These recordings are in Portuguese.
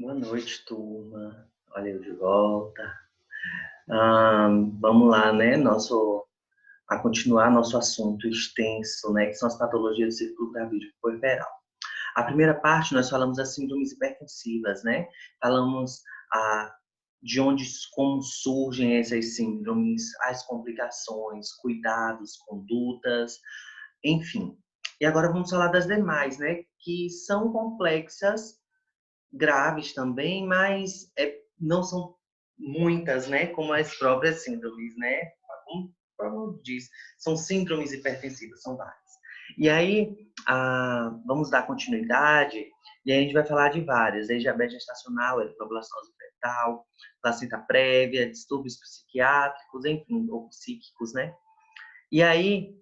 Boa noite, turma. Olha eu de volta. Vamos lá, né? A continuar nosso assunto extenso, né? Que são as patologias do círculo gravídico puerperal. A primeira parte, nós falamos das síndromes hipertensivas, né? Falamos de onde, como surgem essas síndromes, as complicações, cuidados, condutas, enfim. E agora vamos falar das demais, né? Que são complexas, graves também, mas não são muitas, né, como as próprias síndromes, né? Como diz, são síndromes hipertensivas, são várias. E aí, vamos dar continuidade, e aí a gente vai falar de várias, diabetes gestacional, eritroblastose fetal, placenta prévia, distúrbios psiquiátricos, enfim, ou psíquicos, né? E aí,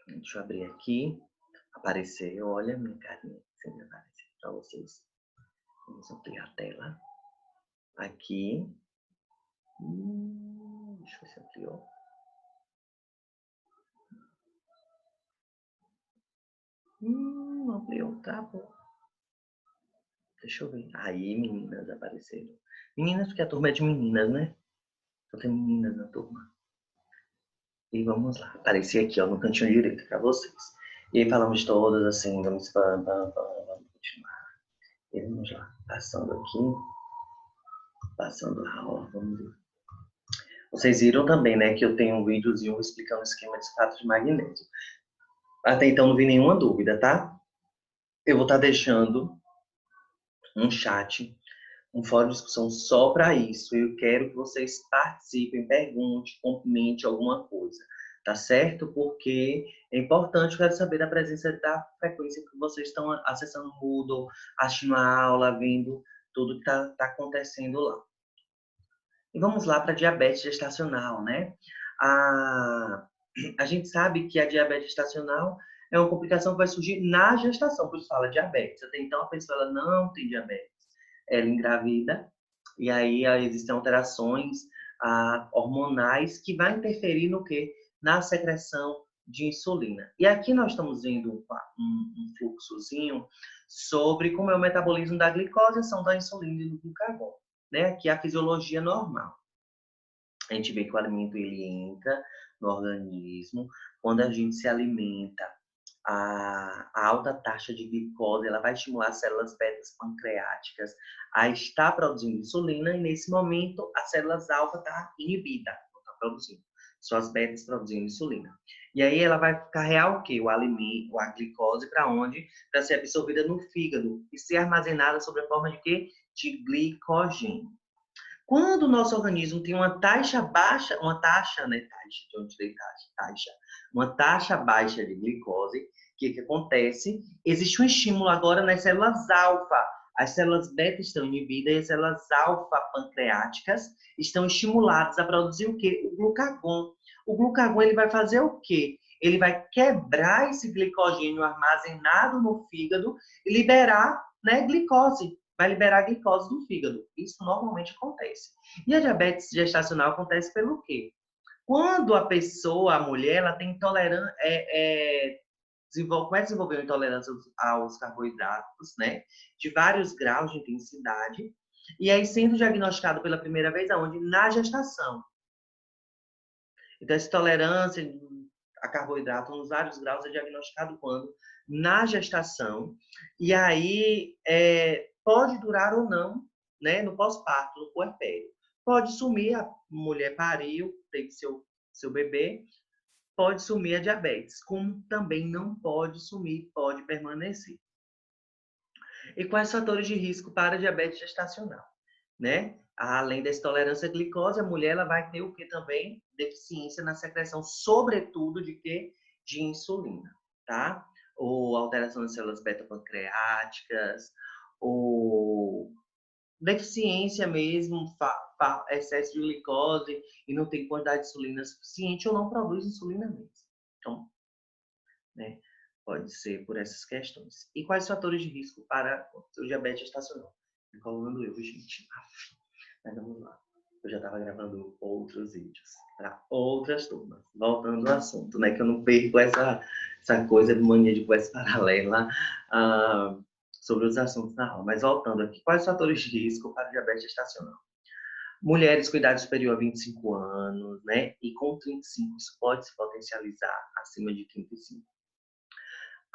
deixa eu abrir aqui, apareceu, olha a minha carinha, sempre aparece para vocês. Vamos ampliar a tela. Aqui. Deixa eu ver se ampliou. Ampliou, tá bom. Deixa eu ver. Aí, meninas apareceram. Meninas, porque a turma é de meninas, né? Só tem meninas na turma. E vamos lá. Apareci aqui, ó, no cantinho direito para vocês. E aí falamos todas assim, vamos continuar. E vamos lá. Passando aqui. Passando lá, ó. Vamos ver. Vocês viram também, né, que eu tenho um videozinho explicando o esquema de citrato de magnésio. Até então não vi nenhuma dúvida, tá? Eu vou estar deixando um chat, um fórum de discussão só para isso. Eu quero que vocês participem, perguntem, comente alguma coisa, tá certo? Porque é importante, eu quero saber da presença da frequência que vocês estão acessando o Moodle, assistindo a aula, vendo tudo que está acontecendo lá. E vamos lá para a diabetes gestacional, né? A gente sabe que a diabetes gestacional é uma complicação que vai surgir na gestação, por isso fala diabetes. Até então a pessoa ela não tem diabetes, ela engravida, e aí existem alterações hormonais que vai interferir no quê? Na secreção de insulina. E aqui nós estamos vendo um fluxozinho sobre como é o metabolismo da glicose, a ação da insulina e do glucagon, né? Aqui é a fisiologia normal. A gente vê que o alimento ele entra no organismo. Quando a gente se alimenta, a alta taxa de glicose ela vai estimular as células betas pancreáticas a estar produzindo insulina, e nesse momento as células alfa estão inibidas, não está produzindo. Só as betas produzindo insulina. E aí ela vai carregar o quê? O alimento, a glicose para onde? Para ser absorvida no fígado e ser armazenada sob a forma de quê? De glicogênio. Quando o nosso organismo tem uma taxa baixa, uma taxa baixa de glicose, o que acontece? Existe um estímulo agora nas células alfa. As células beta estão inibidas e as células alfa pancreáticas estão estimuladas a produzir o quê? O glucagon. O glucagon ele vai fazer o quê? Ele vai quebrar esse glicogênio armazenado no fígado e liberar, né, glicose. Vai liberar glicose do fígado. Isso normalmente acontece. E a diabetes gestacional acontece pelo quê? Quando a pessoa, a mulher, ela tem intolerância, começa a desenvolver uma intolerância aos carboidratos, né? De vários graus de intensidade. E aí sendo diagnosticado pela primeira vez aonde? Na gestação. Então, essa intolerância a carboidrato nos vários graus é diagnosticado quando? Na gestação. E aí pode durar ou não, né? No pós-parto, no puerpério. Pode sumir, a mulher pariu, teve seu bebê, pode sumir a diabetes. Como também não pode sumir, pode permanecer. E quais fatores de risco para a diabetes gestacional? Né? Além da intolerância à glicose, a mulher ela vai ter o que também? Deficiência na secreção, sobretudo de quê? De insulina, tá? Ou alteração das células beta-pancreáticas, ou deficiência mesmo, excesso de glicose e não tem quantidade de insulina suficiente ou não produz insulina mesmo. Então, né? Pode ser por essas questões. E quais fatores de risco para o diabetes gestacional? Enrolando eu, gente. Mas vamos lá. Eu já estava gravando outros vídeos para outras turmas. Voltando ao assunto, né? Que eu não perco essa coisa de mania de conversa paralela. sobre os assuntos na aula. Mas voltando aqui, quais os fatores de risco para diabetes gestacional? Mulheres com idade superior a 25 anos, né? E com 35 isso pode se potencializar acima de 35.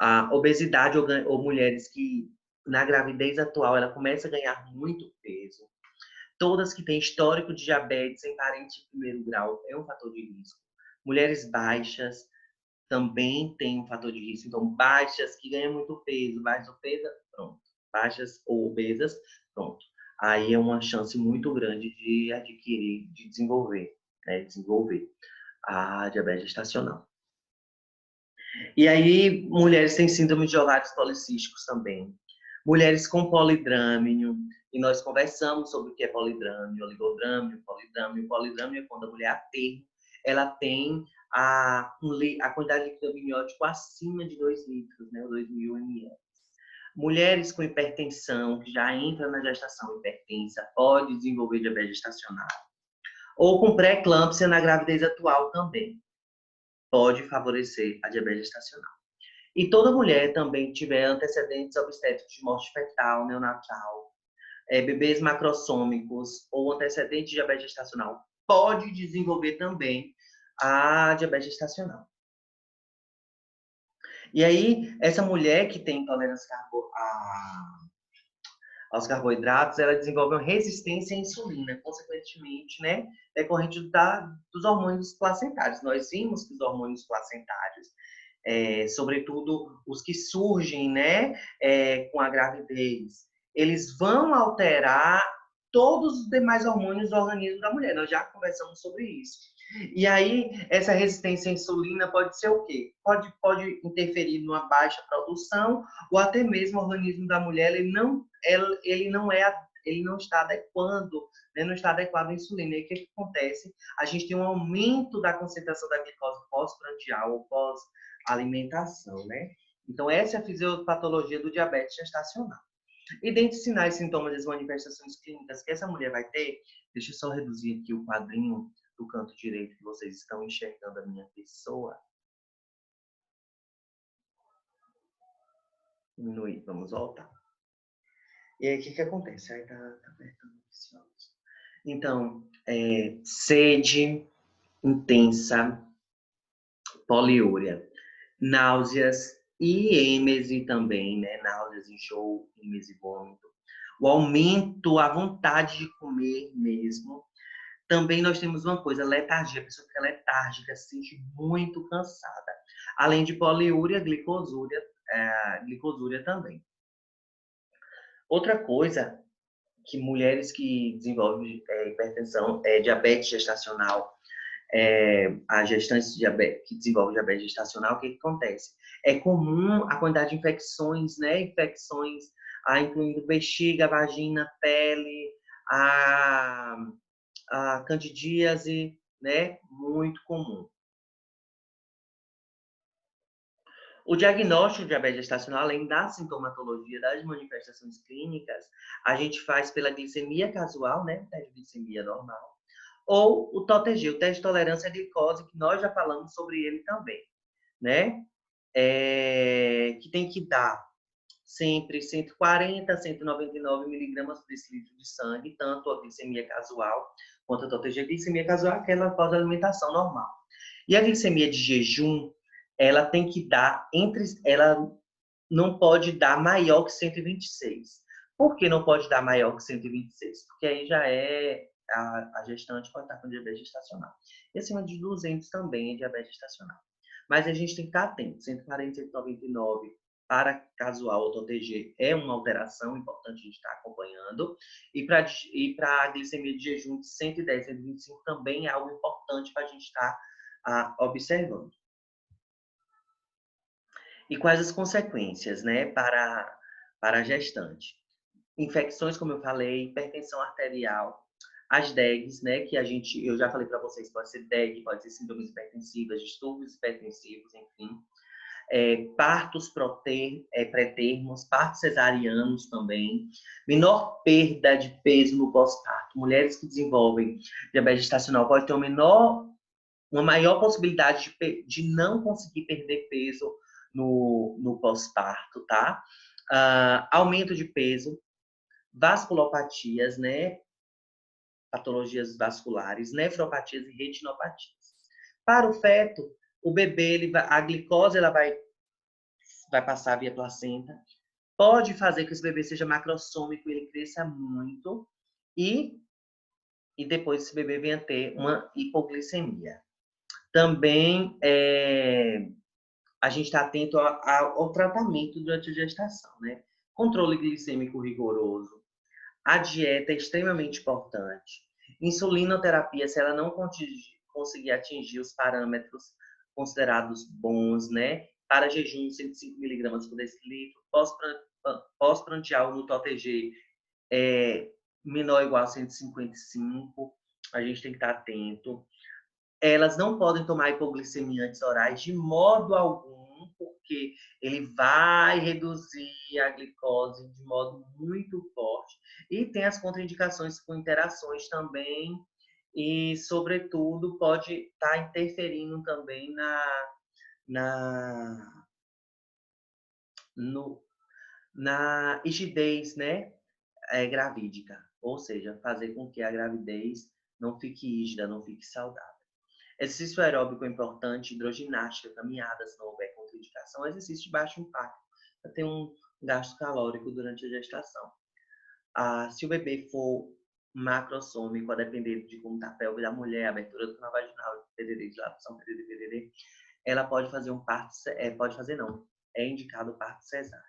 A obesidade ou mulheres que na gravidez atual ela começa a ganhar muito peso. Todas que têm histórico de diabetes em parente de primeiro grau é um fator de risco. Mulheres baixas também tem um fator de risco. Então, baixas que ganham muito peso, baixas obesas, pronto. Baixas ou obesas, pronto. Aí é uma chance muito grande de adquirir, de desenvolver, né? Desenvolver a diabetes gestacional. E aí, mulheres têm síndrome de ovários policísticos também. Mulheres com polidrâmio, e nós conversamos sobre o que é polidrâmio, oligodrâmio, polidrâmio. Polidrâmio é quando a mulher a termo, ela tem a quantidade de líquido amniótico acima de 2 litros, né, 2.000 ml. Mulheres com hipertensão, que já entra na gestação hipertensa, pode desenvolver diabetes gestacional. Ou com pré-eclâmpsia na gravidez atual também, pode favorecer a diabetes gestacional. E toda mulher também que tiver antecedentes obstétricos de morte fetal, neonatal, bebês macrossômicos ou antecedente de diabetes gestacional, pode desenvolver também a diabetes gestacional. E aí, essa mulher que tem intolerância aos carboidratos, ela desenvolve uma resistência à insulina, consequentemente, né, decorrente dos hormônios placentários. Nós vimos que os hormônios placentários, sobretudo os que surgem, né, com a gravidez, eles vão alterar todos os demais hormônios do organismo da mulher. Nós já conversamos sobre isso. E aí, essa resistência à insulina pode ser o quê? Pode interferir numa baixa produção ou até mesmo o organismo da mulher ele não está adequando, né? Não está adequado à insulina. E o que acontece? A gente tem um aumento da concentração da glicose pós-prandial ou pós-alimentação, né? Então, essa é a fisiopatologia do diabetes gestacional. E dentre sinais, sintomas e manifestações clínicas que essa mulher vai ter, deixa eu só reduzir aqui o quadrinho do canto direito que vocês estão enxergando a minha pessoa. Diminuir, vamos voltar. E aí, o que acontece? Aí tá apertando esse áudio. Então, sede intensa, poliúria, náuseas e êmese também, né? Náuseas, enjoo, êmese, vômito. O aumento, a vontade de comer mesmo. Também nós temos uma coisa, letargia. A pessoa fica letárgica, se sente muito cansada. Além de poliúria, glicosúria também. Outra coisa que mulheres que desenvolvem hipertensão, diabetes gestacional, as gestantes que desenvolvem diabetes gestacional, o que acontece? É comum a quantidade de infecções, né? Infecções, incluindo bexiga, vagina, pele, a candidíase, né? Muito comum. O diagnóstico de diabetes gestacional, além da sintomatologia, das manifestações clínicas, a gente faz pela glicemia casual, né? O teste de glicemia normal. Ou o TOTG, o teste de tolerância à glicose, que nós já falamos sobre ele também, né? Que tem que dar sempre 140 a 199 miligramas por decilitro de sangue, tanto a glicemia casual quanto a TOTG. A glicemia casual é aquela pós-alimentação normal. E a glicemia de jejum, ela tem que dar ela não pode dar maior que 126. Por que não pode dar maior que 126? Porque aí já a gestante pode estar com diabetes gestacional. E acima de 200 também é diabetes gestacional. Mas a gente tem que estar atento. 140, 199 para casual ou TOTG é uma alteração importante a gente estar acompanhando. E para a glicemia de jejum de 110, 125 também é algo importante para a gente estar observando. E quais as consequências, né, para a gestante? Infecções, como eu falei, hipertensão arterial, as DEGs, né, que eu já falei para vocês, pode ser DEG, pode ser síndromes hipertensivas, distúrbios hipertensivos, enfim. Partos pré-termos, partos cesarianos também, menor perda de peso no pós-parto. Mulheres que desenvolvem diabetes gestacional podem ter uma maior possibilidade de não conseguir perder peso no pós-parto, tá? Aumento de peso, vasculopatias, né? Patologias vasculares, nefropatias e retinopatias. Para o feto, o bebê, a glicose ela vai passar via placenta, pode fazer que esse bebê seja macrossômico, ele cresça muito e depois esse bebê venha ter uma hipoglicemia. Também a gente está atento ao tratamento durante a gestação, né? Controle glicêmico rigoroso, a dieta é extremamente importante. Insulinoterapia, se ela não conseguir atingir os parâmetros considerados bons, né? Para jejum, 105 miligramas por decilitro, pós-prandial no TOTG menor ou igual a 155, a gente tem que estar atento. Elas não podem tomar hipoglicemiantes orais de modo algum, porque ele vai reduzir a glicose de modo muito forte. E tem as contraindicações com interações também, e, sobretudo, pode estar interferindo também na rigidez, né? Gravídica, ou seja, fazer com que a gravidez não fique rígida, não fique saudável. Exercício aeróbico é importante, hidroginástica, caminhada, se não houver contraindicação, exercício de baixo impacto, para ter um gasto calórico durante a gestação. Se o bebê for macrossômico, a depender de como está a pelve da mulher, abertura do canal vaginal, PDD, dilatação, PDD, ela pode fazer um parto, pode fazer não, é indicado o parto cesáreo.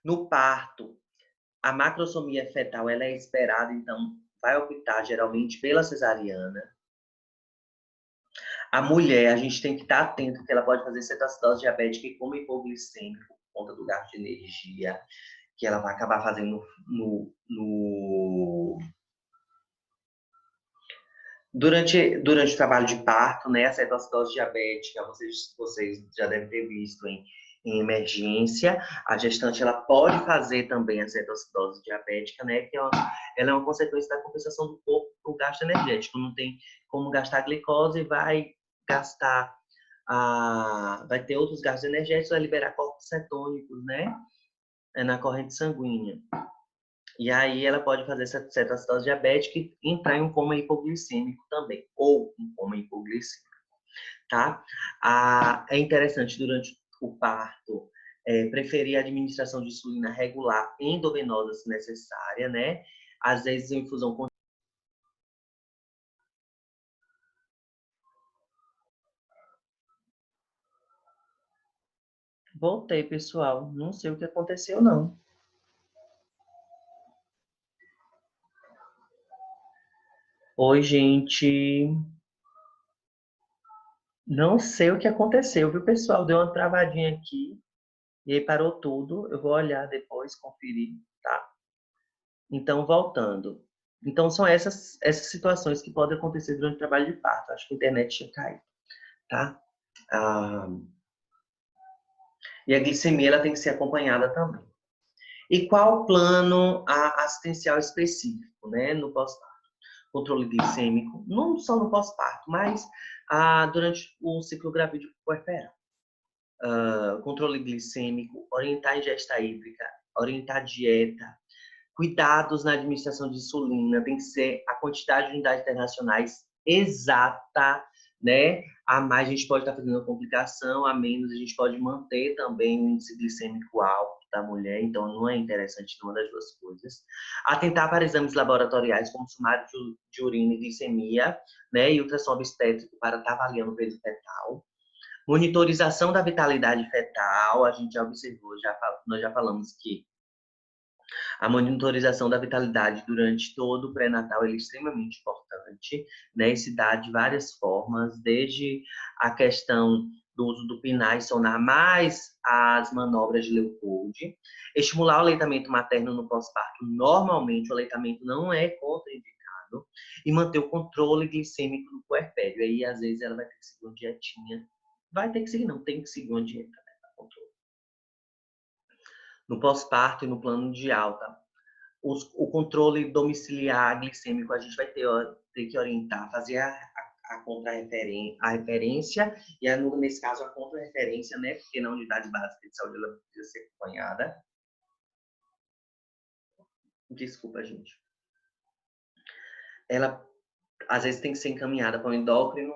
No parto, a macrossomia fetal ela é esperada, então vai optar geralmente pela cesariana. A mulher, a gente tem que estar atento que ela pode fazer cetoacidose diabética e como hipoglicêmico por conta do gasto de energia que ela vai acabar fazendo durante o trabalho de parto, né? A cetoacidose diabética, vocês já devem ter visto em emergência. A gestante ela pode fazer também a cetoacidose diabética, né? Que ela é uma consequência da compensação do corpo por gasto energético. Não tem como gastar glicose, vai gastar vai ter outros gastos energéticos, vai liberar corpos cetônicos, né? Na corrente sanguínea. E aí ela pode fazer essa cetoacidose diabética e entrar em um coma hipoglicêmico também, ou um coma hipoglicêmico, tá? É interessante durante o parto preferir a administração de insulina regular endovenosa se necessária, né? Às vezes a infusão com Voltei, pessoal. Não sei o que aconteceu, não. Oi, gente. Não sei o que aconteceu, viu, pessoal? Deu uma travadinha aqui e aí parou tudo. Eu vou olhar depois, conferir, tá? Então, voltando. Então, são essas situações que podem acontecer durante o trabalho de parto. Acho que a internet tinha caído, tá? E a glicemia ela tem que ser acompanhada também. E qual o plano assistencial específico, né, no pós-parto? Controle glicêmico, não só no pós-parto, mas durante o ciclo gravídico puerperal. Controle glicêmico, orientar a ingesta hídrica, orientar a dieta, cuidados na administração de insulina, tem que ser a quantidade de unidades internacionais exata, né? A mais a gente pode estar fazendo complicação, a menos a gente pode manter também o índice glicêmico alto da mulher, então não é interessante nenhuma das duas coisas. Atentar para exames laboratoriais, como sumário de urina e glicemia, né? E ultrassom obstétrico para estar avaliando o peso fetal. Monitorização da vitalidade fetal, a gente já observou, nós já falamos que a monitorização da vitalidade durante todo o pré-natal é extremamente importante, né? E se dá de várias formas, desde a questão do uso do PNAE sonar, mais as manobras de Leupold. Estimular o aleitamento materno no pós-parto. Normalmente, o aleitamento não é contraindicado. E manter o controle glicêmico no puerpério. Aí, às vezes, ela vai ter que seguir uma dietinha. Vai ter que seguir, não, tem que seguir uma dieta, né, para controle. No pós-parto e no plano de alta, o controle domiciliar glicêmico a gente vai ter que orientar, fazer a a referência, e nesse caso a contra-referência, né? Porque na unidade básica de saúde ela precisa ser acompanhada. Desculpa, gente. Ela, às vezes, tem que ser encaminhada para o endócrino,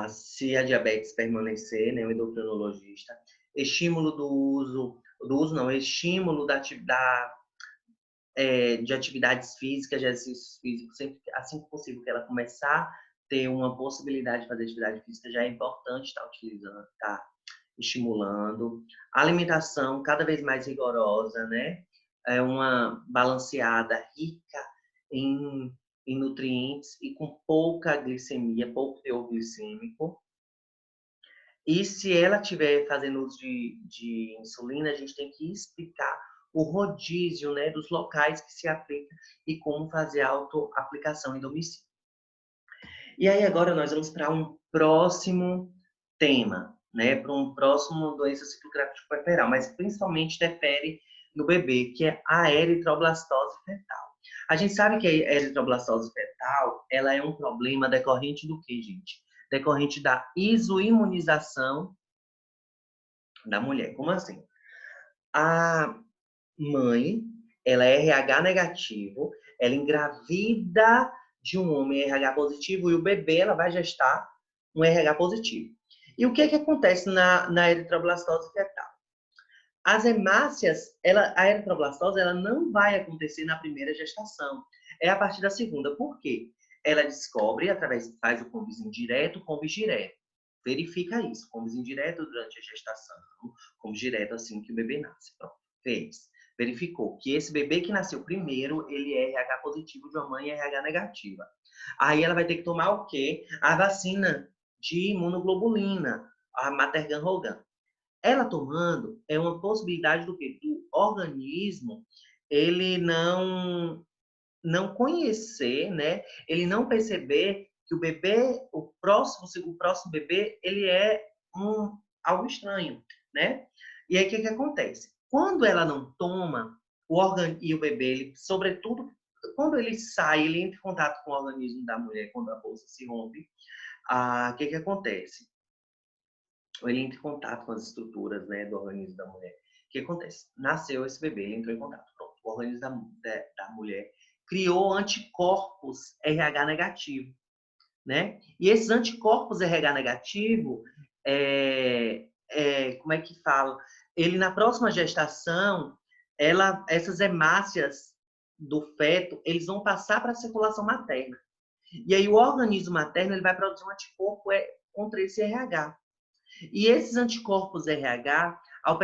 se a diabetes permanecer, né? O endocrinologista. Estímulo estímulo de atividades físicas, de exercícios físicos, sempre assim que possível que ela começar a ter uma possibilidade de fazer atividade física, já é importante estar utilizando, estar estimulando. A alimentação cada vez mais rigorosa, né? É uma balanceada, rica em nutrientes e com pouca glicemia, pouco teor glicêmico. E se ela estiver fazendo uso de insulina, a gente tem que explicar o rodízio, né, dos locais que se aplica e como fazer a autoaplicação em domicílio. E aí agora nós vamos para um próximo tema, né, para um próximo doença ciclográfica puerperal, mas principalmente interfere no bebê, que é a eritroblastose fetal. A gente sabe que a eritroblastose fetal, ela é um problema decorrente do quê, gente? Decorrente da isoimunização da mulher. Como assim? A mãe, ela é RH negativo, ela engravida de um homem RH positivo e o bebê, ela vai gestar um RH positivo. E o que acontece na eritroblastose fetal? As hemácias, a eritroblastose, ela não vai acontecer na primeira gestação. É a partir da segunda. Por quê? Ela descobre, faz o convívio direto, convívio direto. Verifica isso, convívio direto durante a gestação, convívio direto assim que o bebê nasce. Pronto, fez. Verificou que esse bebê que nasceu primeiro, ele é RH positivo de uma mãe RH negativa. Aí ela vai ter que tomar o quê? A vacina de imunoglobulina, a Matergan-Rogan. Ela tomando é uma possibilidade do quê? Do organismo ele não conhecer, né? Ele não perceber que o bebê, o próximo bebê, ele é algo estranho, né? E aí o que acontece? Quando ela não toma, e o bebê, ele, sobretudo, quando ele sai, ele entra em contato com o organismo da mulher, quando a bolsa se rompe, o que acontece? Ele entra em contato com as estruturas, né, do organismo da mulher. O que acontece? Nasceu esse bebê, ele entrou em contato. Pronto. O organismo da mulher criou anticorpos RH negativo, né? E esses anticorpos RH negativo, como é que fala? Ele, na próxima gestação, essas hemácias do feto, eles vão passar para a circulação materna. E aí o organismo materno ele vai produzir um anticorpo contra esse RH. E esses anticorpos RH, ao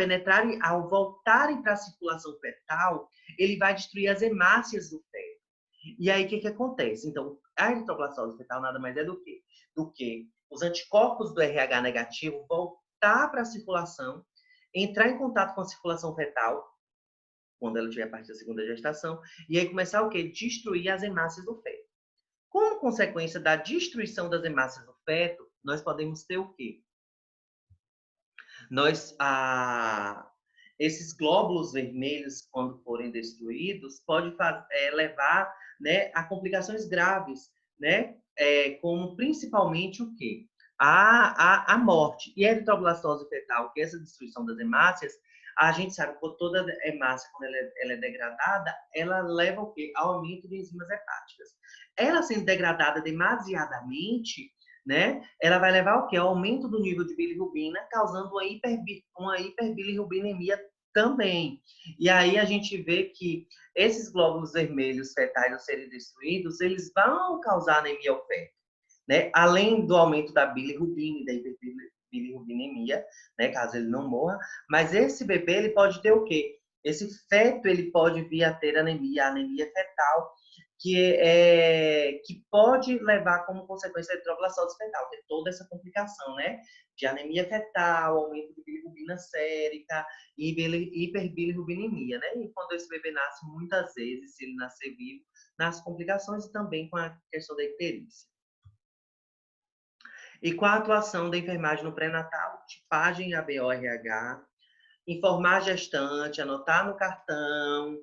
voltarem para a circulação fetal, ele vai destruir as hemácias do feto. E aí, o que acontece? Então, a eritroblastose fetal nada mais é do que os anticorpos do RH negativo voltar para a circulação, entrar em contato com a circulação fetal, quando ela estiver a partir da segunda gestação, e aí começar o quê? Destruir as hemácias do feto. Como consequência da destruição das hemácias do feto, nós podemos ter o quê? Esses glóbulos vermelhos, quando forem destruídos, pode levar, né, a complicações graves, né, como principalmente o quê? A morte. E a eritroblastose fetal, que é essa destruição das hemácias, a gente sabe que toda hemácia, quando ela é degradada, ela leva o quê? Ao aumento de enzimas hepáticas. Ela sendo degradada demasiadamente, né? Ela vai levar o quê? Ao aumento do nível de bilirrubina, causando uma hiperbilirrubinemia também. E aí a gente vê que esses glóbulos vermelhos fetais ao serem destruídos, eles vão causar anemia ao feto, né? Além do aumento da bilirrubina e da hiperbilirrubinemia, né? Caso ele não morra. Mas esse bebê, ele pode ter o quê? Esse feto, ele pode vir a ter anemia fetal, que pode levar como consequência a eritroblastose fetal, ter toda essa complicação, né? De anemia fetal, aumento de bilirrubina sérica e hiperbilirrubinemia, né? E quando esse bebê nasce, muitas vezes, se ele nascer vivo, nasce complicações e também com a questão da icterícia. E qual a atuação da enfermagem no pré-natal? Tipagem ABO-RH, informar a gestante, anotar no cartão,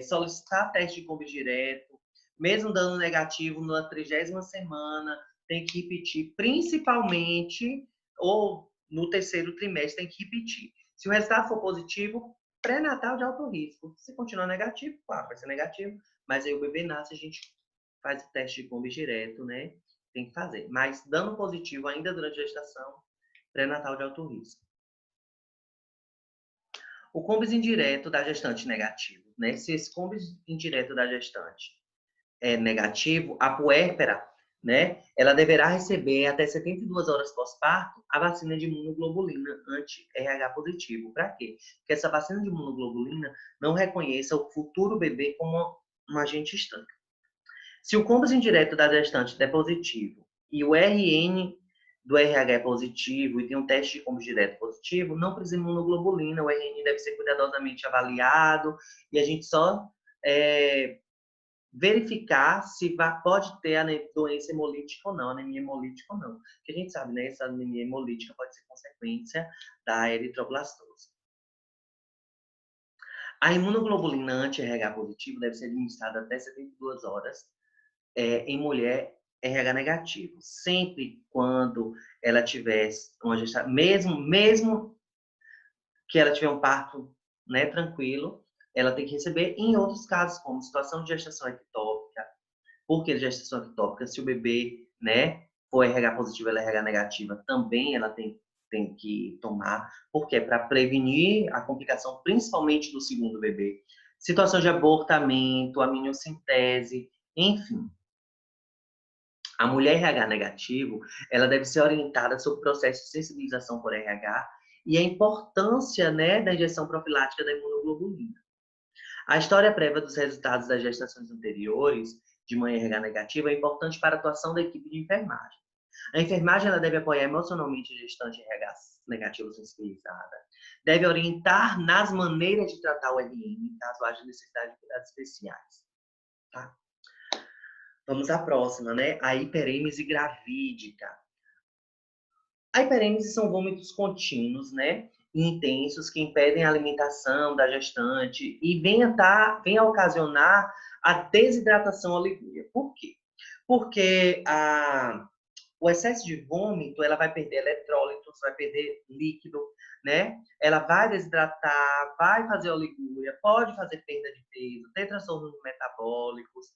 solicitar teste de convívio direto, mesmo dando negativo na 30ª semana, tem que repetir, principalmente, ou no 3º trimestre, tem que repetir. Se o resultado for positivo, pré-natal de alto risco. Se continuar negativo, claro, vai ser negativo, mas aí o bebê nasce, a gente faz o teste de Combis direto, né? Tem que fazer. Mas dando positivo ainda durante a gestação, pré-natal de alto risco. O Combis indireto da gestante negativo, né? Se esse Combis indireto da gestante é negativo, a puérpera, né? Ela deverá receber até 72 horas pós-parto a vacina de imunoglobulina anti-RH positivo. Para quê? Porque essa vacina de imunoglobulina não reconheça o futuro bebê como um agente estranho. Se o Combis indireto da gestante der positivo e o RN do RH é positivo e tem um teste de Combis direto positivo, não precisa de imunoglobulina, o RN deve ser cuidadosamente avaliado e a gente só verificar se pode ter a doença hemolítica ou não, anemia hemolítica ou não. Porque a gente sabe, né, essa anemia hemolítica pode ser consequência da eritroblastose. A imunoglobulina anti-RH positivo deve ser administrada até 72 horas em mulher RH negativo. Sempre quando ela tiver uma gestação, mesmo que ela tiver um parto, né, tranquilo, ela tem que receber. Em outros casos, como situação de gestação ectópica, porque gestação ectópica, se o bebê, né, for RH positiva, ela é RH negativa, também ela tem que tomar, porque é para prevenir a complicação, principalmente do segundo bebê. Situação de abortamento, amniocentese, enfim. A mulher RH negativo, ela deve ser orientada sobre o processo de sensibilização por RH e a importância, né, da injeção profilática da imunoglobulina. A história prévia dos resultados das gestações anteriores de mãe RH negativa é importante para a atuação da equipe de enfermagem. A enfermagem ela deve apoiar emocionalmente a gestante RH negativa sensibilizada, deve orientar nas maneiras de tratar o RN, caso haja necessidade de cuidados especiais. Tá? Vamos à próxima, né? A hiperêmese gravídica. A hiperêmese são vômitos contínuos, né? E intensos que impedem a alimentação da gestante e vem a ocasionar a desidratação oligúria. Por quê? Porque o excesso de vômito, ela vai perder eletrólitos, vai perder líquido, né? Ela vai desidratar, vai fazer oligúria, pode fazer perda de peso, ter transtornos metabólicos,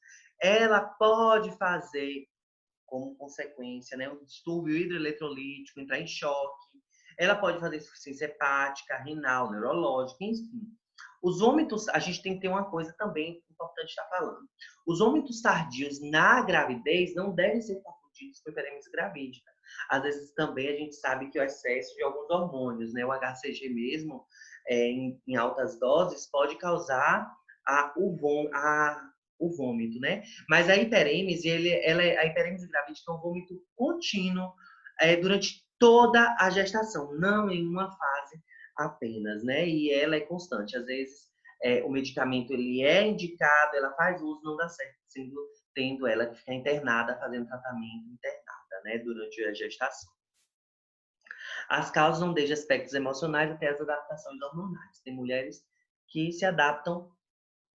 ela pode fazer como consequência, né, um distúrbio hidroeletrolítico, entrar em choque. Ela pode fazer insuficiência hepática, renal, neurológica, enfim. Os vômitos, a gente tem que ter uma coisa também importante estar falando. Os vômitos tardios na gravidez não devem ser confundidos com hiperêmese gravídica. Às vezes também a gente sabe que o excesso de alguns hormônios, né, o HCG mesmo, em altas doses, pode causar o vômito, né? Mas a hiperêmese, a hiperêmese gravídica é um vômito contínuo durante toda a gestação, não em uma fase apenas, né? E ela é constante. Às vezes, o medicamento ele é indicado, ela faz uso, não dá certo, tendo ela que ficar internada, fazendo tratamento internada, né? Durante a gestação. As causas vão desde aspectos emocionais até as adaptações hormonais. Tem mulheres que se adaptam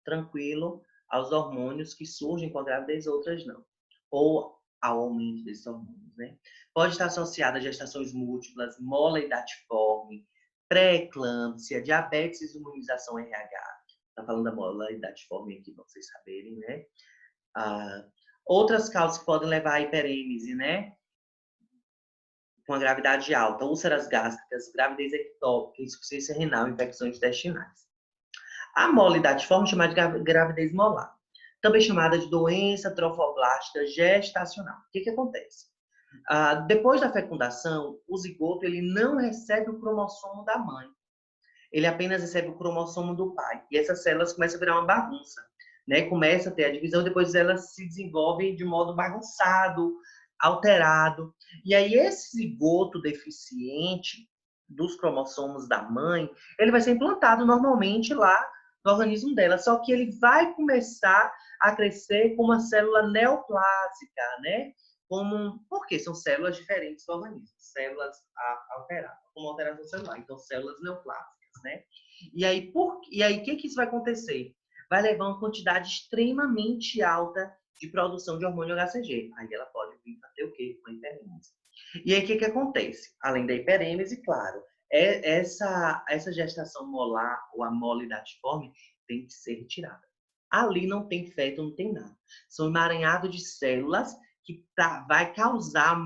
tranquilo aos hormônios que surgem com a gravidez, outras não. Ou ao aumento desses hormônios, né? Pode estar associada a gestações múltiplas, mola-idatiforme, pré-eclâmpsia, diabetes e imunização RH. Tá falando da mola-idatiforme aqui, para vocês saberem, né? Outras causas que podem levar à hiperêmese, né? Com a gravidade alta, úlceras gástricas, gravidez ectópica, insuficiência renal, infecções intestinais. A molidatiforme é chamada de gravidez molar, também chamada de doença trofoblástica gestacional. O que acontece? Depois da fecundação, o zigoto ele não recebe o cromossomo da mãe. Ele apenas recebe o cromossomo do pai. E essas células começam a virar uma bagunça. Né? Começa a ter a divisão, depois elas se desenvolvem de modo bagunçado, alterado. E aí esse zigoto deficiente dos cromossomos da mãe, ele vai ser implantado normalmente lá no organismo dela, só que ele vai começar a crescer com uma célula neoplásica, né? Porque são células diferentes do organismo, células alteradas, como alteração celular, então células neoplásicas, né? E aí, o que isso vai acontecer? Vai levar uma quantidade extremamente alta de produção de hormônio HCG. Aí ela pode vir a ter o quê? Uma hiperêmese. E aí, o que que acontece? Além da hiperêmese, claro, essa gestação molar ou a mole datiforme tem que ser retirada. Ali não tem feto, não tem nada. São emaranhados de células que vai causar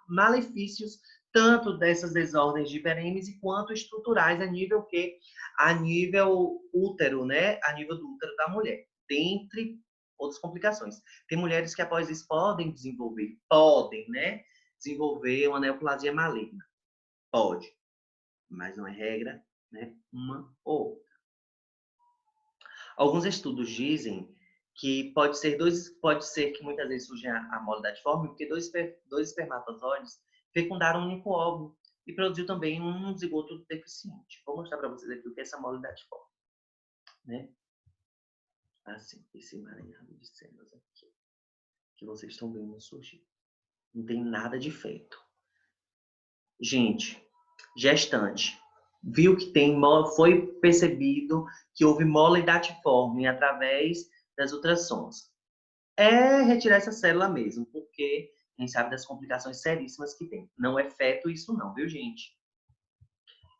malefícios tanto dessas desordens de hiperêmese quanto estruturais a nível que a nível útero, né? A nível do útero da mulher, dentre outras complicações. Tem mulheres que após isso podem, né? Desenvolver uma neoplasia maligna. Pode, mas não é regra, né? Uma ou outra. Alguns estudos dizem que pode ser que muitas vezes surja a mole datiforme, porque dois espermatozoides fecundaram um único óvulo e produziu também um zigoto deficiente. Vou mostrar para vocês aqui o que é essa mole datiforme, né? Assim, esse emaranhado de células aqui, que vocês estão vendo surgir. Não tem nada de feito. Gente, gestante, viu que foi percebido que houve mole datiforme através das ultrassons. É retirar essa célula mesmo, porque a gente sabe das complicações seríssimas que tem. Não é feto isso não, viu, gente?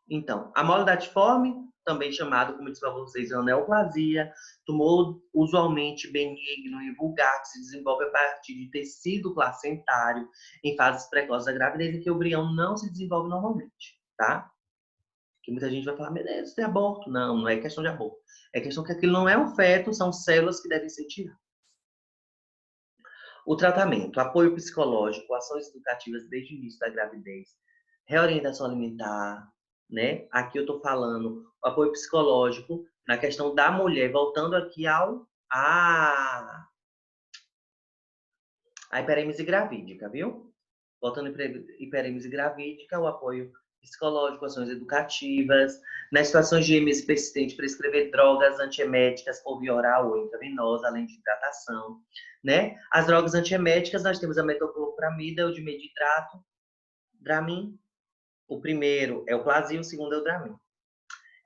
Então, a mole datiforme, também chamado, como eu disse para vocês, neoplasia, tumor usualmente benigno e vulgar, que se desenvolve a partir de tecido placentário em fases precoces da gravidez e que o embrião não se desenvolve normalmente, tá? Que muita gente vai falar, meu Deus, tem aborto. Não, não é questão de aborto. É questão que aquilo não é um feto, são células que devem ser tiradas. O tratamento, apoio psicológico, ações educativas desde o início da gravidez, reorientação alimentar, né? Aqui eu estou falando apoio psicológico na questão da mulher, voltando aqui a hiperêmese gravídica, viu? Voltando à hiperêmese gravídica, o apoio psicológico, ações educativas, nas situações de EMS persistente, prescrever drogas antieméticas por via oral ou intravenosa, além de hidratação, né? As drogas antieméticas, nós temos a metoclopramida, o dimetidrato, Dramin. O primeiro é o Plasil, o segundo é o Dramin.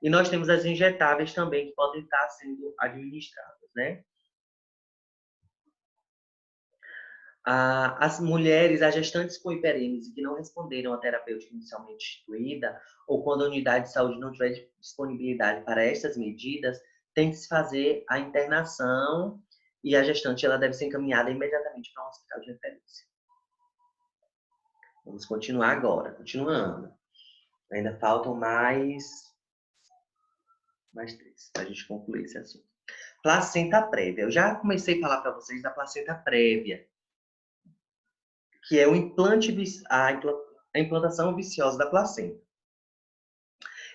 E nós temos as injetáveis também, que podem estar sendo administradas, né? As mulheres, as gestantes com hiperêmese que não responderam à terapêutica inicialmente instituída, ou quando a unidade de saúde não tiver disponibilidade para estas medidas, tem que se fazer a internação e a gestante ela deve ser encaminhada imediatamente para um hospital de referência. Vamos continuar agora, continuando. Ainda faltam mais 3 para a gente concluir esse assunto. Placenta prévia. Eu já comecei a falar para vocês da placenta prévia, que é o a implantação viciosa da placenta.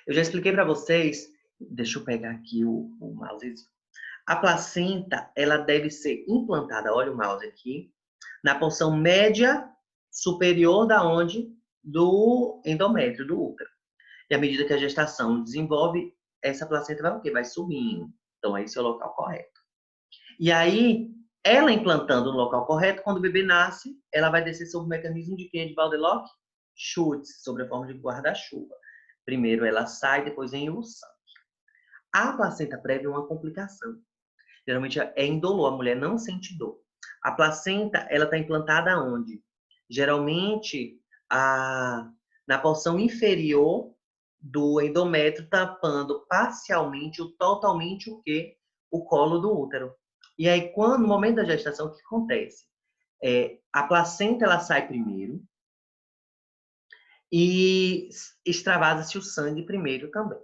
Eu já expliquei para vocês, deixa eu pegar aqui o mouse. A placenta, ela deve ser implantada, olha o mouse aqui, na porção média superior da onde? Do endométrio, do útero. E à medida que a gestação desenvolve, essa placenta vai o quê? Vai subindo. Então, esse é o local correto. E aí, ela implantando no local correto, quando o bebê nasce, ela vai descer sob o mecanismo de quê? De Valdeloc? Schutz, sobre a forma de guarda-chuva. Primeiro ela sai, depois vem o sangue. A placenta prévia é uma complicação. Geralmente é indolor, a mulher não sente dor. A placenta, ela está implantada onde? Geralmente, na porção inferior do endométrio, tapando parcialmente ou totalmente o quê? O colo do útero. E aí, no momento da gestação, o que acontece? A placenta, ela sai primeiro e extravasa-se o sangue primeiro também.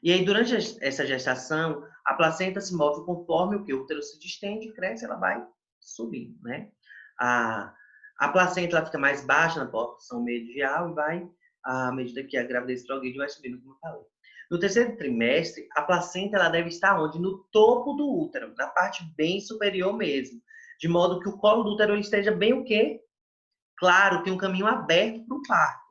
E aí, durante essa gestação, a placenta se move conforme o útero se distende, cresce, ela vai subindo, né? A placenta ela fica mais baixa na porção medial e vai, à medida que a gravidez progride, vai subindo, como eu falei. No terceiro trimestre, a placenta ela deve estar onde? No topo do útero, na parte bem superior mesmo. De modo que o colo do útero esteja bem o quê? Claro, tem um caminho aberto para o parto.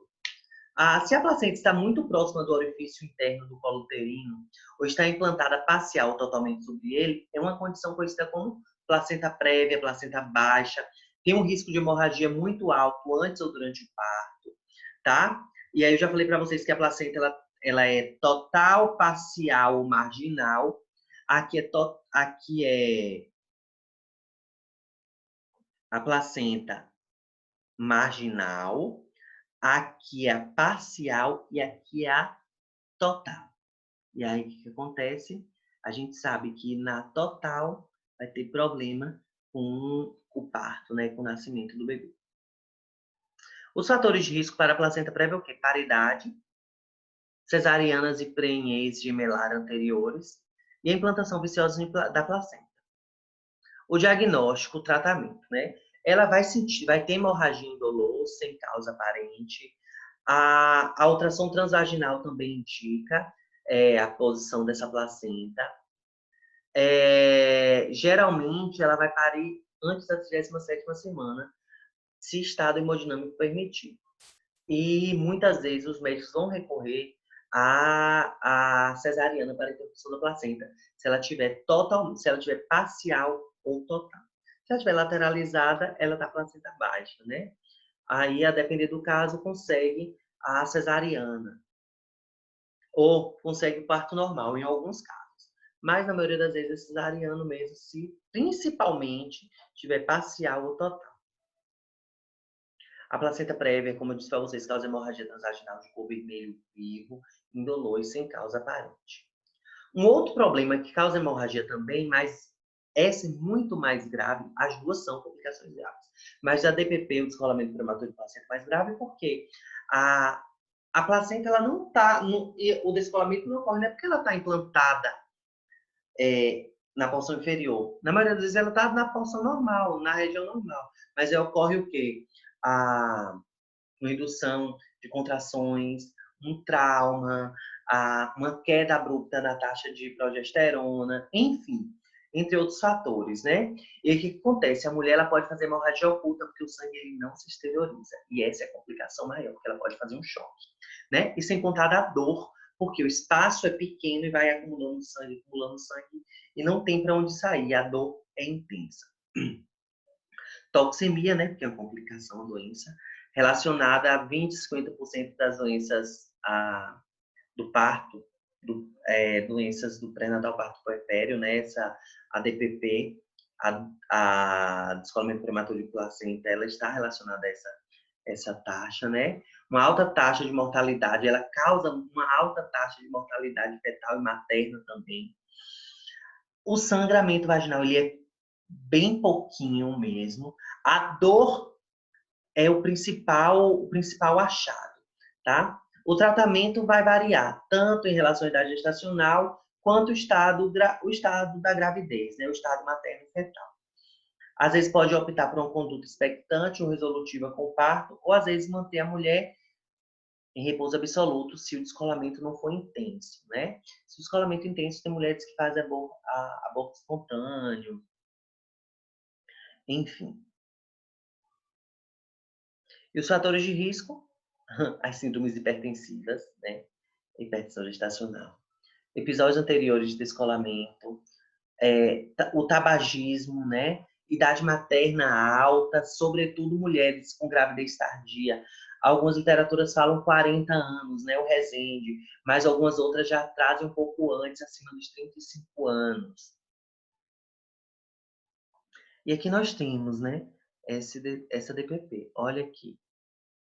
Se a placenta está muito próxima do orifício interno do colo uterino ou está implantada parcial ou totalmente sobre ele, é uma condição conhecida como placenta prévia, placenta baixa. Tem um risco de hemorragia muito alto antes ou durante o parto, tá? E aí eu já falei para vocês que a placenta ela é total, parcial ou marginal. Aqui é a placenta marginal, aqui é a parcial e aqui é a total. E aí, o que acontece? A gente sabe que na total vai ter problema com o parto, né? Com o nascimento do bebê. Os fatores de risco para a placenta prévia é o quê? Paridade, cesarianas e prenhez gemelar anteriores e a implantação viciosa da placenta. O diagnóstico, o tratamento, né? Ela vai sentir, vai ter hemorragia indolor sem causa aparente. A ultrassom transvaginal também indica a posição dessa placenta. Geralmente, ela vai parir antes da 37ª semana, se estado hemodinâmico permitir. E muitas vezes os médicos vão recorrer à cesariana para a interrupção da placenta, se ela tiver parcial ou total. Se ela tiver lateralizada, ela está placenta baixa, né? Aí, a depender do caso, consegue a cesariana ou consegue o parto normal em alguns casos. Mas na maioria das vezes é cesariano mesmo, se principalmente tiver parcial ou total. A placenta prévia, como eu disse para vocês, causa hemorragia transvaginal de cor vermelho vivo, indolor e sem causa aparente. Um outro problema que causa hemorragia também, mas essa é muito mais grave, as duas são complicações graves. Mas a DPP, o descolamento prematuro de placenta, é mais grave porque a placenta, ela não está, o descolamento não ocorre, não é porque ela está implantada na porção inferior. Na maioria das vezes ela está na porção normal, na região normal. Mas ocorre o quê? Uma indução de contrações, um trauma, uma queda abrupta na taxa de progesterona, enfim, entre outros fatores, né? E o que acontece? A mulher ela pode fazer hemorragia oculta porque o sangue ele não se exterioriza. E essa é a complicação maior, porque ela pode fazer um choque, né? E sem contar a dor, porque o espaço é pequeno e vai acumulando sangue, e não tem para onde sair. A dor é intensa. Toxemia, né? Porque é uma complicação, a doença relacionada a 20, 50% das doenças do parto, doenças do pré-natal parto puerpério, né? A DPP, a descolamento prematuro de placenta, ela está relacionada a essa taxa, né? Uma alta taxa de mortalidade, ela causa uma alta taxa de mortalidade fetal e materna também. O sangramento vaginal, ele é bem pouquinho mesmo. A dor é o principal achado, tá? O tratamento vai variar, tanto em relação à idade gestacional, quanto o estado da gravidez, né? O estado materno-fetal. Às vezes pode optar por uma conduta expectante ou resolutiva com parto, ou às vezes manter a mulher em repouso absoluto se o descolamento não for intenso, né? Se o descolamento é intenso, tem mulheres que fazem aborto espontâneo, enfim. E os fatores de risco? As síndromes hipertensivas, né? Hipertensão gestacional. Episódios anteriores de descolamento, o tabagismo, né? Idade materna alta, sobretudo mulheres com gravidez tardia. Algumas literaturas falam 40 anos, né? O Rezende, mas algumas outras já trazem um pouco antes, acima dos 35 anos. E aqui nós temos, né? Essa DPP. Olha aqui.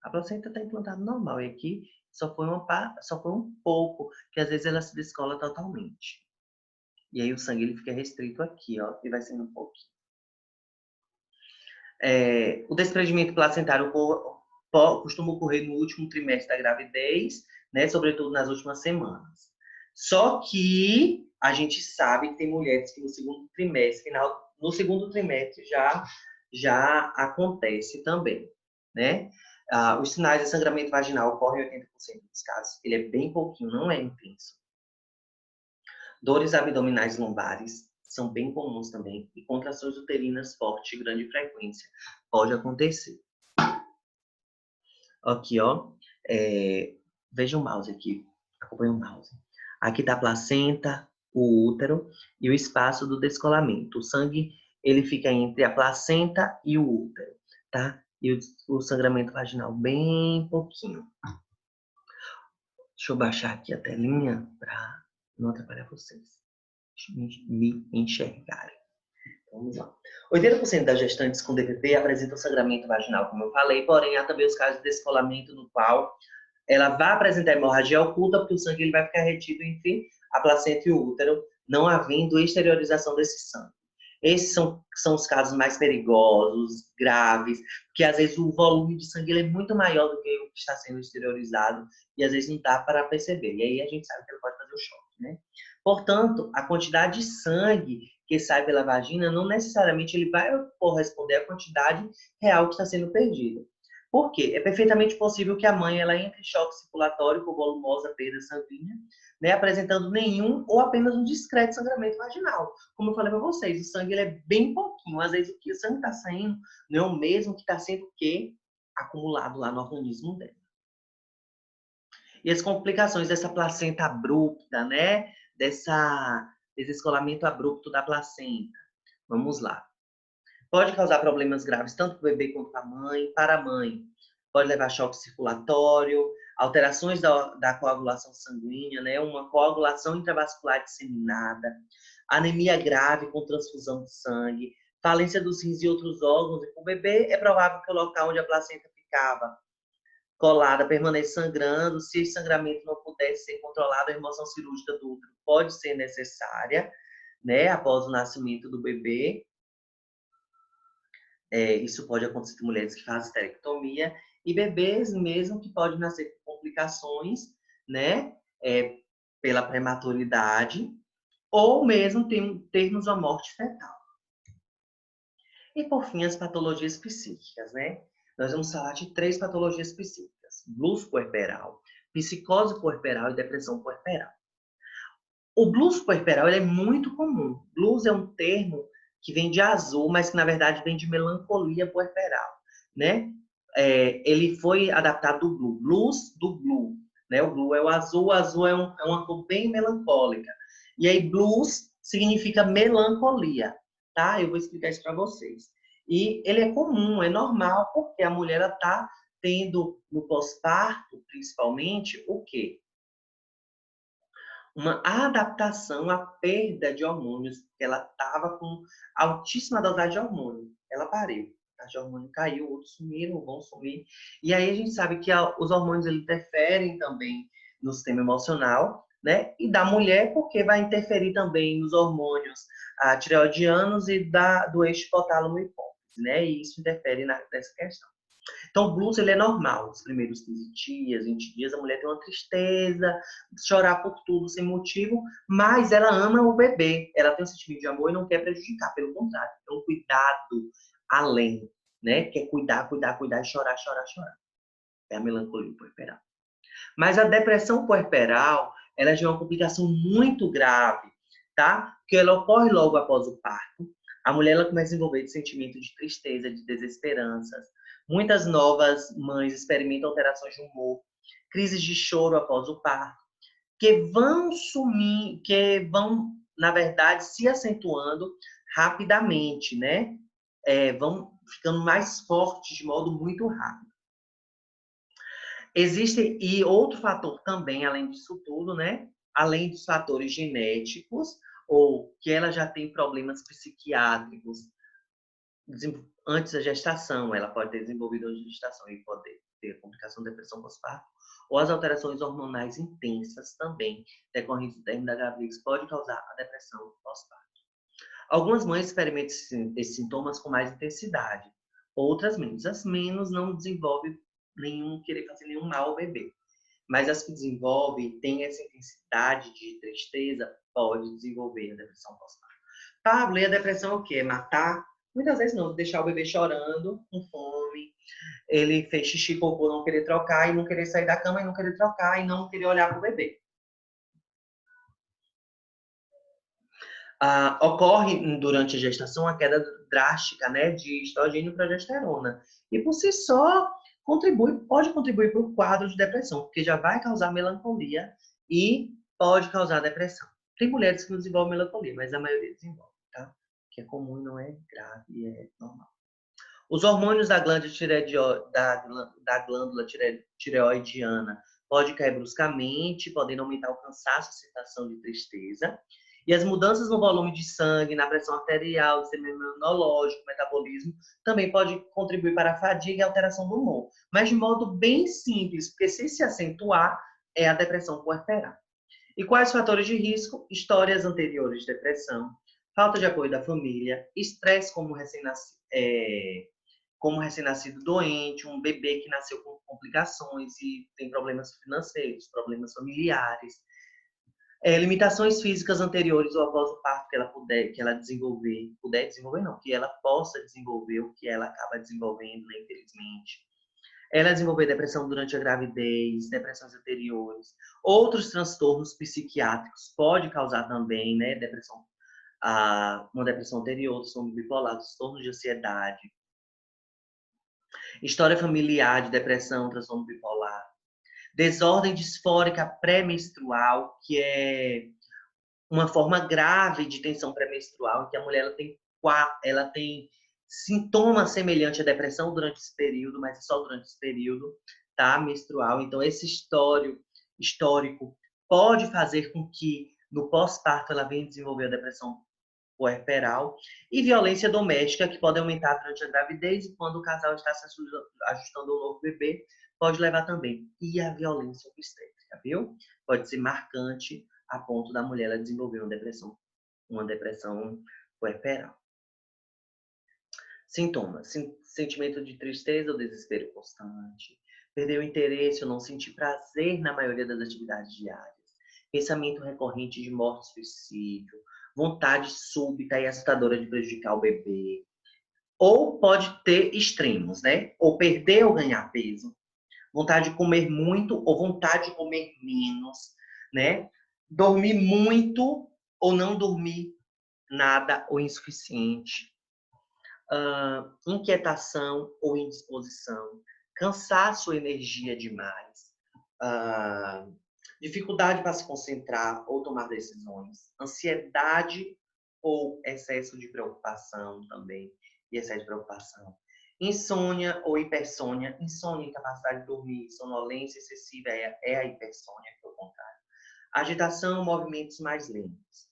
A placenta está implantada normal, e aqui só foi um pouco, que às vezes ela se descola totalmente. E aí o sangue ele fica restrito aqui, ó, e vai sendo um pouquinho. O desprendimento placentário costuma ocorrer no último trimestre da gravidez, né, sobretudo nas últimas semanas. Só que a gente sabe que tem mulheres que no segundo trimestre, no segundo trimestre já acontece também, né? Os sinais de sangramento vaginal ocorrem em 80% dos casos. Ele é bem pouquinho, não é intenso. Dores abdominais lombares são bem comuns também. E contrações uterinas fortes de grande frequência. Pode acontecer. Aqui, ó. Veja o mouse aqui. Acompanhe o mouse. Aqui está a placenta, o útero e o espaço do descolamento. O sangue ele fica entre a placenta e o útero, tá? E o sangramento vaginal bem pouquinho. Deixa eu baixar aqui a telinha para não atrapalhar vocês me enxergarem. Vamos lá. 80% das gestantes com DPP apresentam sangramento vaginal, como eu falei, porém há também os casos de descolamento no qual ela vai apresentar hemorragia oculta, porque o sangue ele vai ficar retido entre a placenta e o útero, não havendo exteriorização desse sangue. Esses são os casos mais perigosos, graves, porque às vezes o volume de sangue ele é muito maior do que o que está sendo exteriorizado e às vezes não dá para perceber. E aí a gente sabe que ele pode fazer o choque, né? Portanto, a quantidade de sangue que sai pela vagina não necessariamente ele vai corresponder à quantidade real que está sendo perdida. Por quê? É perfeitamente possível que a mãe ela entre em choque circulatório por volumosa perda sanguínea, né, apresentando nenhum ou apenas um discreto sangramento vaginal. Como eu falei para vocês, o sangue ele é bem pouquinho. Às vezes o que o sangue está saindo não é o mesmo que está sendo o quê? Acumulado lá no organismo dela. E as complicações dessa placenta abrupta, né? Desse descolamento abrupto da placenta. Vamos lá. Pode causar problemas graves tanto para o bebê quanto para a mãe. Para a mãe, pode levar choque circulatório, alterações da coagulação sanguínea, né? Uma coagulação intravascular disseminada, anemia grave com transfusão de sangue, falência dos rins e outros órgãos. E para o bebê, é provável que o local onde a placenta ficava colada permaneça sangrando. Se esse sangramento não puder ser controlado, a remoção cirúrgica do útero pode ser necessária, né? Após o nascimento do bebê. Isso pode acontecer em mulheres que fazem esterectomia e bebês mesmo que podem nascer com complicações, né, pela prematuridade ou mesmo termos uma morte fetal. E por fim, as patologias psíquicas, né? Nós vamos falar de 3 patologias psíquicas: blues puerperal, psicose puerperal e depressão puerperal. O blues puerperal ele é muito comum. Blues é um termo que vem de azul, mas que na verdade vem de melancolia puerperal, né? Ele foi adaptado do blue, blues do blue, né? O blue é o azul é uma cor bem melancólica. E aí blues significa melancolia, tá? Eu vou explicar isso para vocês. E ele é comum, é normal, porque a mulher está tendo no pós-parto, principalmente, o quê? Uma adaptação à perda de hormônios, porque ela estava com altíssima dosagem de hormônio. Ela pariu. A de hormônio caiu, outros sumiram, vão sumir. E aí a gente sabe que os hormônios eles interferem também no sistema emocional, né? E da mulher, porque vai interferir também nos hormônios tireoidianos e do eixo hipotálamo hipófise, né? E isso interfere nessa questão. Então, o blues ele é normal. Os primeiros 15 dias, 20 dias, a mulher tem uma tristeza, chorar por tudo, sem motivo, mas ela ama o bebê. Ela tem um sentimento de amor e não quer prejudicar, pelo contrário. É um cuidado além, né? Quer cuidar, cuidar, cuidar e chorar, chorar, chorar. É a melancolia puerperal. Mas a depressão puerperal, ela já é uma complicação muito grave, tá? Porque ela ocorre logo após o parto. A mulher ela começa a desenvolver sentimento de tristeza, de desesperanças. Muitas novas mães experimentam alterações de humor, crises de choro após o parto, que vão sumir, que vão, na verdade, se acentuando rapidamente, né? Vão ficando mais fortes de modo muito rápido. Existe e outro fator também, além disso tudo, né? Além dos fatores genéticos, ou que ela já tem problemas psiquiátricos antes da gestação, ela pode ter desenvolvido antes da gestação e pode ter complicação de depressão pós-parto, ou as alterações hormonais intensas também, decorrentes do término da gravidez, pode causar a depressão pós-parto. Algumas mães experimentam esses sintomas com mais intensidade, outras menos. As menos não desenvolvem querer fazer nenhum mal ao bebê. Mas as que desenvolvem, têm essa intensidade de tristeza, pode desenvolver a depressão pós-parto. Pablo, e a depressão é o quê? É matar? Muitas vezes não, deixar o bebê chorando, com fome, ele fez xixi, cocô, não querer trocar, e não querer sair da cama, e não querer trocar, e não querer olhar para o bebê. Ocorre durante a gestação a queda drástica, né, de estrogênio e progesterona. E por si só, pode contribuir para o quadro de depressão, porque já vai causar melancolia e pode causar depressão. Tem mulheres que não desenvolvem melancolia, mas a maioria desenvolve, tá? Que é comum, não é grave, é normal. Os hormônios da glândula tireoidiana podem cair bruscamente, podem aumentar o cansaço, a sensação de tristeza. E as mudanças no volume de sangue, na pressão arterial, sistema imunológico, metabolismo, também pode contribuir para a fadiga e alteração do humor. Mas de modo bem simples, porque se acentuar, é a depressão puerperal. E quais fatores de risco? Histórias anteriores de depressão, falta de apoio da família, estresse como recém-nascido doente, um bebê que nasceu com complicações e tem problemas financeiros, problemas familiares, limitações físicas anteriores ou após o parto que ela desenvolver não, que ela possa desenvolver o que ela acaba desenvolvendo, né, infelizmente. Ela desenvolver depressão durante a gravidez, depressões anteriores, outros transtornos psiquiátricos pode causar também, né, uma depressão anterior, transtorno bipolar, transtorno de ansiedade, história familiar de depressão, transtorno bipolar, desordem disfórica pré-menstrual, que é uma forma grave de tensão pré-menstrual, em que a mulher ela tem sintomas semelhantes à depressão durante esse período, mas só durante esse período, tá? Menstrual. Então, esse histórico pode fazer com que, no pós-parto, ela venha desenvolver a depressão puerperal, e violência doméstica, que pode aumentar durante a gravidez e quando o casal está se ajustando ao novo bebê, pode levar também. E a violência obstétrica, viu? Pode ser marcante a ponto da mulher desenvolver uma depressão puerperal. Sintomas: sentimento de tristeza ou desespero constante, perder o interesse ou não sentir prazer na maioria das atividades diárias, pensamento recorrente de morte e suicídio, vontade súbita e assustadora de prejudicar o bebê. Ou pode ter extremos, né? Ou perder ou ganhar peso, vontade de comer muito ou vontade de comer menos, né? Dormir muito ou não dormir nada ou insuficiente. Inquietação ou indisposição, cansaço ou energia demais, dificuldade para se concentrar ou tomar decisões, ansiedade ou excesso de preocupação também, e excesso de preocupação, insônia ou hipersônia, insônia, incapacidade de dormir, sonolência excessiva é a hipersônia, que é o contrário, agitação, movimentos mais lentos.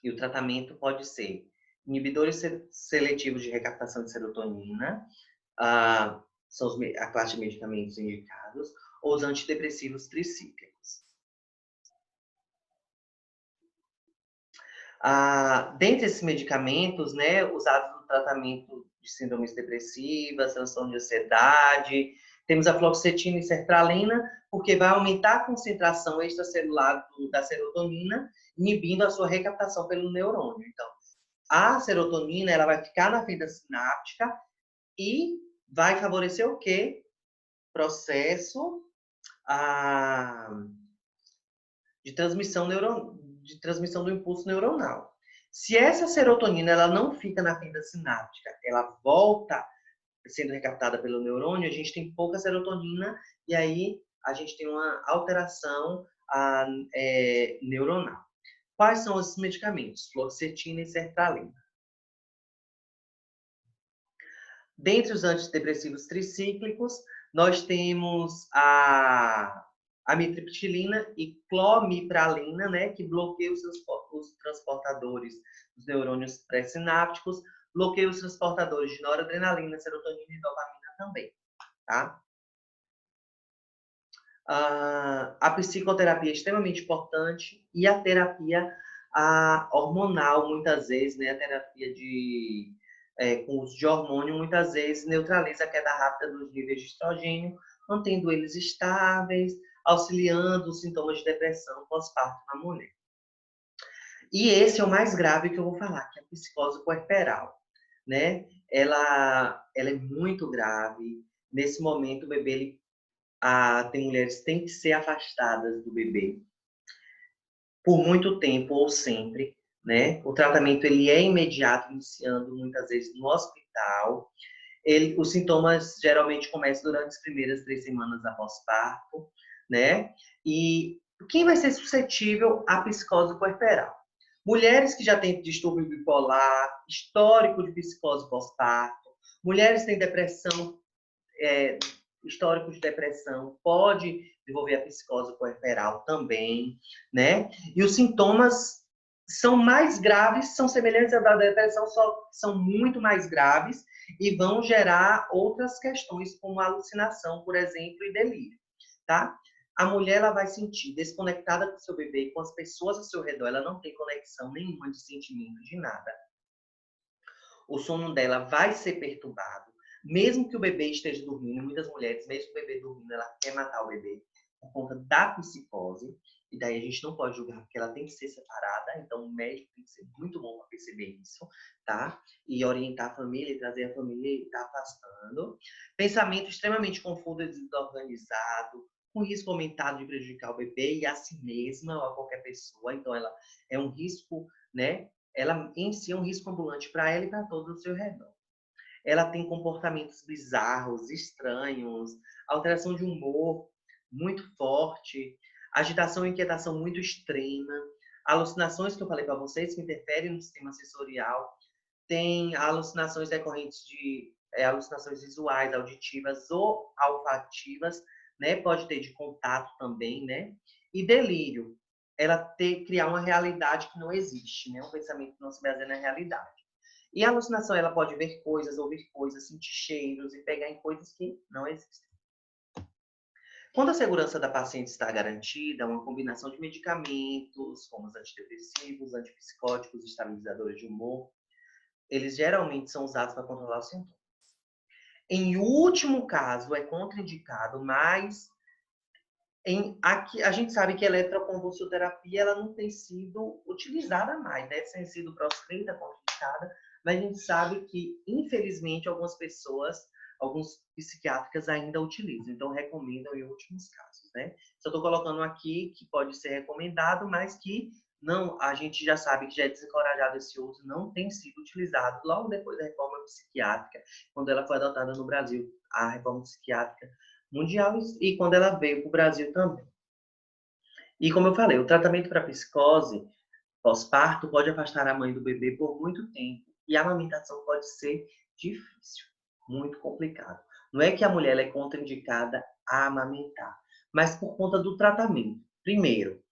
E o tratamento pode ser inibidores seletivos de recaptação de serotonina, são a classe de medicamentos indicados, ou os antidepressivos tricíclicos. Dentre esses medicamentos, né, usados no tratamento de síndromes depressivas, transtorno de ansiedade, temos a fluoxetina e sertralina, porque vai aumentar a concentração extracelular da serotonina, inibindo a sua recaptação pelo neurônio. Então, a serotonina ela vai ficar na fenda sináptica e vai favorecer o quê? Processo de transmissão do impulso neuronal. Se essa serotonina ela não fica na fenda sináptica, ela volta sendo recaptada pelo neurônio, a gente tem pouca serotonina e aí a gente tem uma alteração neuronal. Quais são esses medicamentos? Fluoxetina e sertralina. Dentre os antidepressivos tricíclicos, nós temos a amitriptilina e clomipralina, né, que bloqueiam os transportadores dos neurônios pré-sinápticos, bloqueiam os transportadores de noradrenalina, serotonina e dopamina também, tá? A psicoterapia é extremamente importante e a terapia hormonal, muitas vezes, né, a terapia com uso de hormônio, muitas vezes neutraliza a queda rápida dos níveis de estrogênio, mantendo eles estáveis, auxiliando os sintomas de depressão pós-parto na mulher. E esse é o mais grave que eu vou falar, que é a psicose puerperal, né? Ela é muito grave. Nesse momento, o bebê, tem mulheres que têm que ser afastadas do bebê por muito tempo ou sempre, né? O tratamento ele é imediato, iniciando muitas vezes no hospital. Os sintomas geralmente começam durante as primeiras 3 semanas após parto, né? E quem vai ser suscetível à psicose puerperal? Mulheres que já têm distúrbio bipolar, histórico de psicose pós-parto, mulheres que têm depressão, histórico de depressão, pode desenvolver a psicose puerperal também, né? E os sintomas são mais graves, são semelhantes à da depressão, só que são muito mais graves e vão gerar outras questões, como alucinação, por exemplo, e delírio, tá? A mulher ela vai sentir desconectada com o seu bebê, com as pessoas ao seu redor, ela não tem conexão nenhuma de sentimento, de nada. O sono dela vai ser perturbado, mesmo que o bebê esteja dormindo. Muitas mulheres, mesmo o bebê dormindo, ela quer matar o bebê por conta da psicose. E daí a gente não pode julgar, porque ela tem que ser separada. Então o médico tem que ser muito bom para perceber isso, tá? E orientar a família, e trazer a família e estar afastando. Pensamento extremamente confuso e desorganizado, com risco aumentado de prejudicar o bebê e a si mesma ou a qualquer pessoa. Então ela é um risco, né? Ela em si é um risco ambulante para ela e para todos ao seu redor. Ela tem comportamentos bizarros, estranhos, alteração de humor muito forte, agitação e inquietação muito extrema, alucinações que eu falei para vocês que interferem no sistema sensorial, tem alucinações decorrentes de alucinações visuais, auditivas ou olfativas, né? Pode ter de contato também, né? E delírio, ela criar uma realidade que não existe, né? Um pensamento que não se baseia na realidade. E a alucinação, ela pode ver coisas, ouvir coisas, sentir cheiros e pegar em coisas que não existem. Quando a segurança da paciente está garantida, uma combinação de medicamentos, como os antidepressivos, antipsicóticos, estabilizadores de humor, eles geralmente são usados para controlar os sintomas. Em último caso, é contraindicado, mas aqui, a gente sabe que a eletroconvulsoterapia ela não tem sido utilizada mais, né? Tem sido proscrita, contraindicada, mas a gente sabe que, infelizmente, algumas pessoas, alguns psiquiátricas ainda utilizam, então recomendam em últimos casos, né? Só estou colocando aqui que pode ser recomendado, mas que não, a gente já sabe que já é desencorajado esse uso, não tem sido utilizado logo depois da reforma psiquiátrica, quando ela foi adotada no Brasil, a reforma psiquiátrica mundial e quando ela veio para o Brasil também. E como eu falei, o tratamento para psicose pós-parto pode afastar a mãe do bebê por muito tempo e a amamentação pode ser difícil, muito complicado. Não é que a mulher é contraindicada a amamentar, mas por conta do tratamento. Primeiro,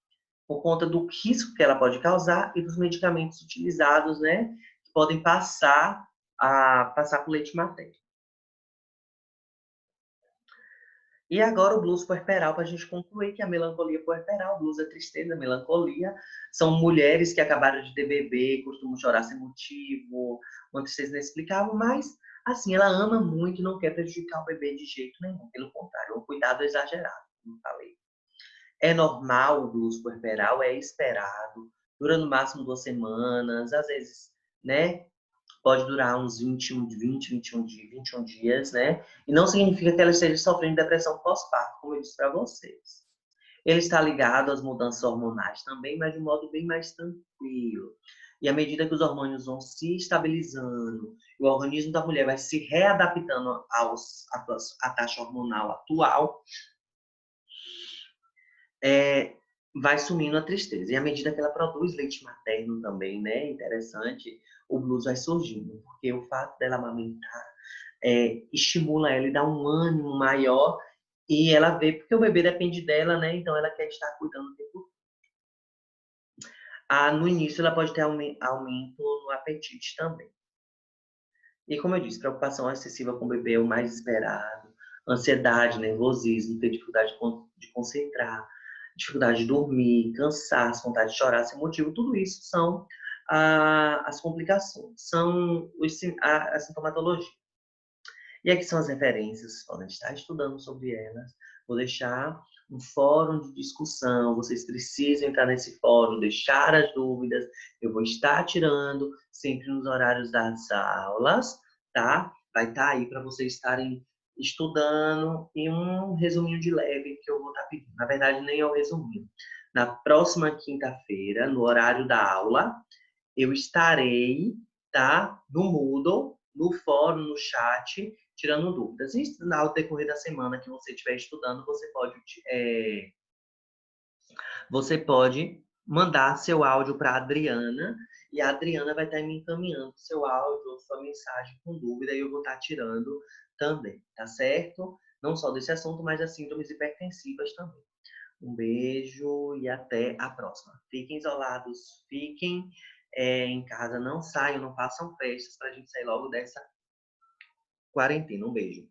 por conta do risco que ela pode causar e dos medicamentos utilizados, né, que podem passar para o leite materno. E agora o blues puerperal, para a gente concluir que a melancolia puerperal, o blues é tristeza, melancolia, são mulheres que acabaram de ter bebê, costumam chorar sem motivo, uma tristeza inexplicável, mas, assim, ela ama muito e não quer prejudicar o bebê de jeito nenhum, pelo contrário, é um cuidado exagerado, como falei. É normal o blues puerperal, é esperado, dura no máximo 2 semanas, às vezes, né, pode durar uns 21 dias, né? E não significa que ela esteja sofrendo depressão pós-parto, como eu disse para vocês. Ele está ligado às mudanças hormonais também, mas de um modo bem mais tranquilo. E à medida que os hormônios vão se estabilizando, o organismo da mulher vai se readaptando à taxa hormonal atual, vai sumindo a tristeza. E à medida que ela produz leite materno também, né? Interessante, o blues vai surgindo, porque o fato dela amamentar estimula ela e dá um ânimo maior e ela vê, porque o bebê depende dela, né? Então ela quer estar cuidando do tempo. No início ela pode ter aumento no apetite também. E como eu disse, preocupação excessiva com o bebê é o mais esperado, ansiedade, nervosismo, ter dificuldade de concentrar, dificuldade de dormir, cansaço, vontade de chorar sem motivo, tudo isso são as complicações, são a sintomatologia. E aqui são as referências, vocês podem estar estudando sobre elas. Vou deixar um fórum de discussão, vocês precisam entrar nesse fórum, deixar as dúvidas. Eu vou estar tirando sempre nos horários das aulas, tá? Vai estar aí para vocês estarem estudando e um resuminho de leve que eu vou estar pedindo. Na verdade, nem é o resuminho. Na próxima quinta-feira, no horário da aula, eu estarei, tá? No Moodle, no fórum, no chat, tirando dúvidas. E ao decorrer da semana que você estiver estudando, você pode mandar seu áudio para a Adriana, e a Adriana vai estar me encaminhando seu áudio ou sua mensagem com dúvida, e eu vou estar tirando também, tá certo? Não só desse assunto, mas das síndromes hipertensivas também. Um beijo e até a próxima. Fiquem isolados, fiquem em casa, não saiam, não façam festas para a gente sair logo dessa quarentena. Um beijo.